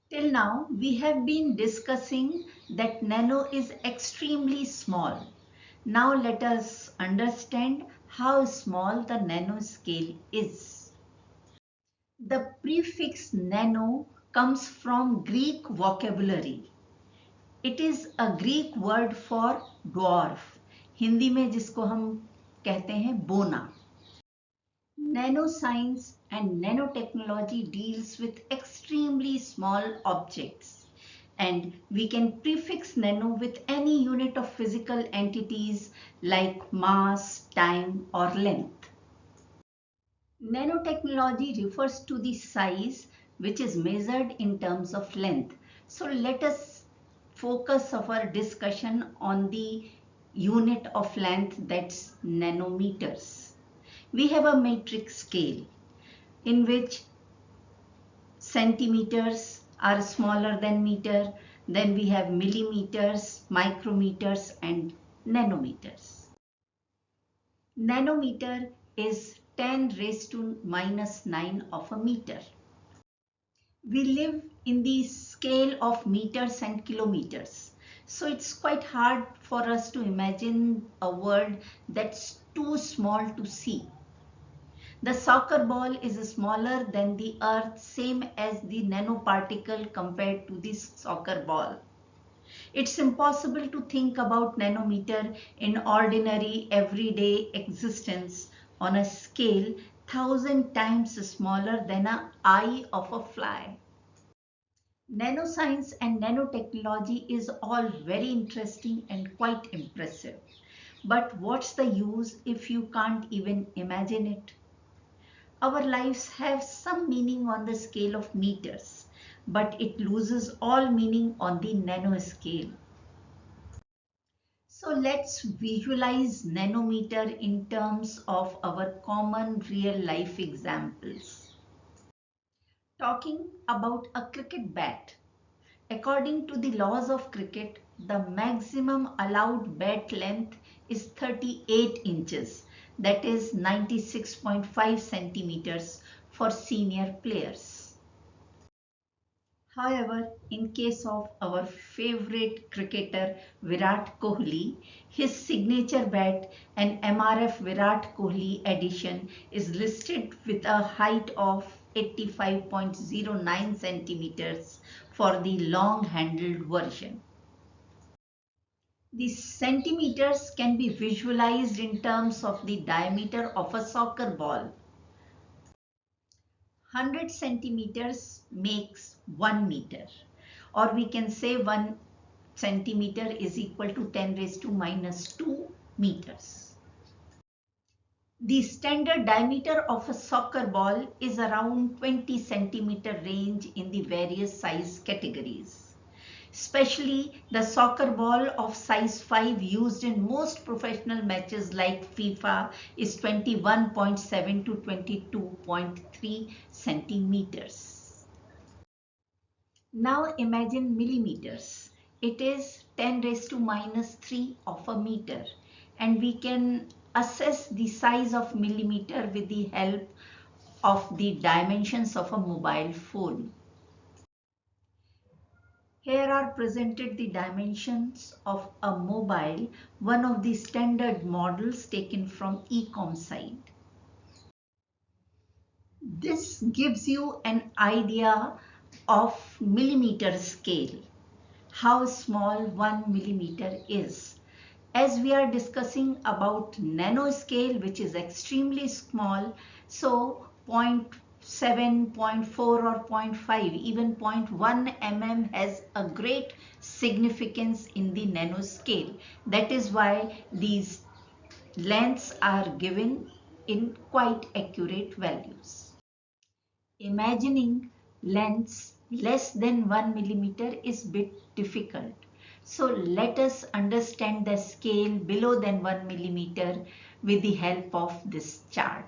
Till now, we have been discussing that nano is extremely small. Now let us understand how small the nanoscale is. The prefix nano comes from Greek vocabulary. It is a Greek word for dwarf. Hindi में जिसको हम कहते हैं बोना. Nanoscience and nanotechnology deals with extremely small objects, and we can prefix nano with any unit of physical entities like mass, time, or length. Nanotechnology refers to the size which is measured in terms of length. So let us focus our discussion on the unit of length, that's nanometers. We have a metric scale in which centimeters are smaller than meter, then we have millimeters, micrometers, and nanometers. Nanometer is 10 raised to minus 9 of a meter. We live in the scale of meters and kilometers. So it's quite hard for us to imagine a world that's too small to see. The soccer ball is smaller than the earth, same as the nanoparticle compared to the soccer ball. It's impossible to think about nanometer in ordinary everyday existence on a scale 1,000 times smaller than an eye of a fly. Nanoscience and nanotechnology is all very interesting and quite impressive. But what's the use if you can't even imagine it? Our lives have some meaning on the scale of meters, but it loses all meaning on the nanoscale. So let's visualize nanometer in terms of our common real life examples. Talking about a cricket bat. According to the laws of cricket, the maximum allowed bat length is 38 inches, that is 96.5 centimeters for senior players. However, in case of our favorite cricketer Virat Kohli, his signature bat, an MRF Virat Kohli edition, is listed with a height of 85.09 centimeters for the long-handled version. The centimeters can be visualized in terms of the diameter of a soccer ball. 100 centimeters makes 1 meter, or we can say 1 centimeter is equal to 10 raised to minus 2 meters. The standard diameter of a soccer ball is around 20 centimeter range in the various size categories. Especially the soccer ball of size 5 used in most professional matches like FIFA is 21.7 to 22.3 centimeters. Now imagine millimeters. It is 10 raised to minus 3 of a meter, and we can assess the size of millimeter with the help of the dimensions of a mobile phone. Here are presented the dimensions of a mobile, one of the standard models taken from e-com site. This gives you an idea of millimeter scale, how small 1 millimeter is. As we are discussing about nanoscale, which is extremely small, so 0.7, 0.4 or 0.5, even 0.1 mm has a great significance in the nanoscale. That is why these lengths are given in quite accurate values. Imagining lengths less than 1 millimeter is a bit difficult. So let us understand the scale below than 1 millimeter with the help of this chart.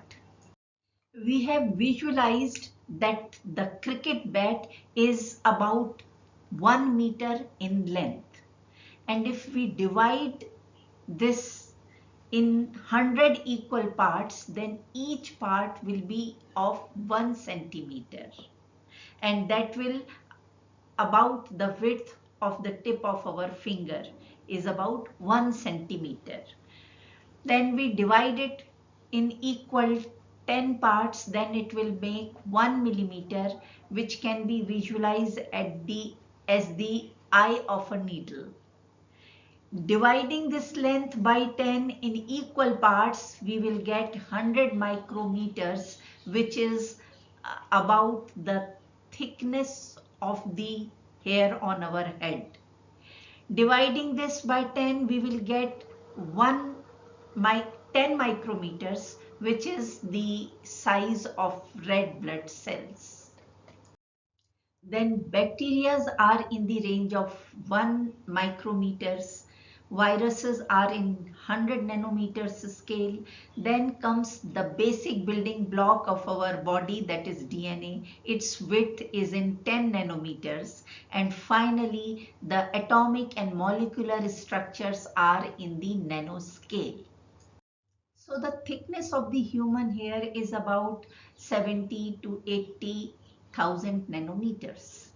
We have visualized that the cricket bat is about 1 meter in length. And if we divide this in 100 equal parts, then each part will be of 1 centimeter. And that will about the width of the tip of our finger, is about 1 centimeter. Then we divide it in equal 10 parts, then it will make 1 millimeter, which can be visualized as the eye of a needle. Dividing this length by 10 in equal parts, we will get 100 micrometers, which is about the thickness of the hair on our head. Dividing this by 10, we will get 10 micrometers, which is the size of red blood cells. Then bacteria are in the range of 1 micrometers. Viruses are in 100 nanometers scale. Then comes the basic building block of our body, that is DNA. Its width is in 10 nanometers. And finally, the atomic and molecular structures are in the nanoscale. So the thickness of the human hair is about 70 to 80,000 nanometers.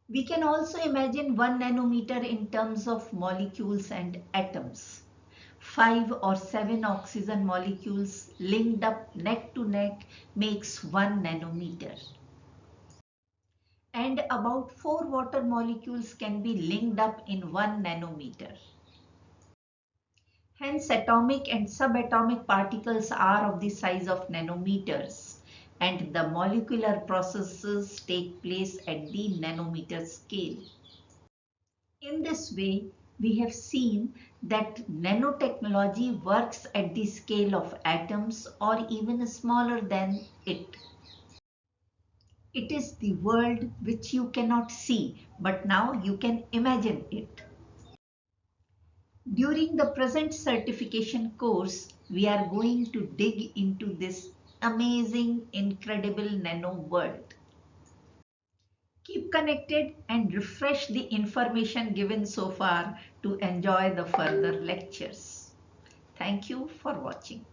We can also imagine 1 nanometer in terms of molecules and atoms. 5 or 7 oxygen molecules linked up neck to neck makes 1 nanometer. And about 4 water molecules can be linked up in 1 nanometer. Hence, atomic and subatomic particles are of the size of nanometers, and the molecular processes take place at the nanometer scale. In this way, we have seen that nanotechnology works at the scale of atoms or even smaller than it. It is the world which you cannot see, but now you can imagine it. During the present certification course, we are going to dig into this amazing, incredible nano world. Keep connected and refresh the information given so far to enjoy the further lectures. Thank you for watching.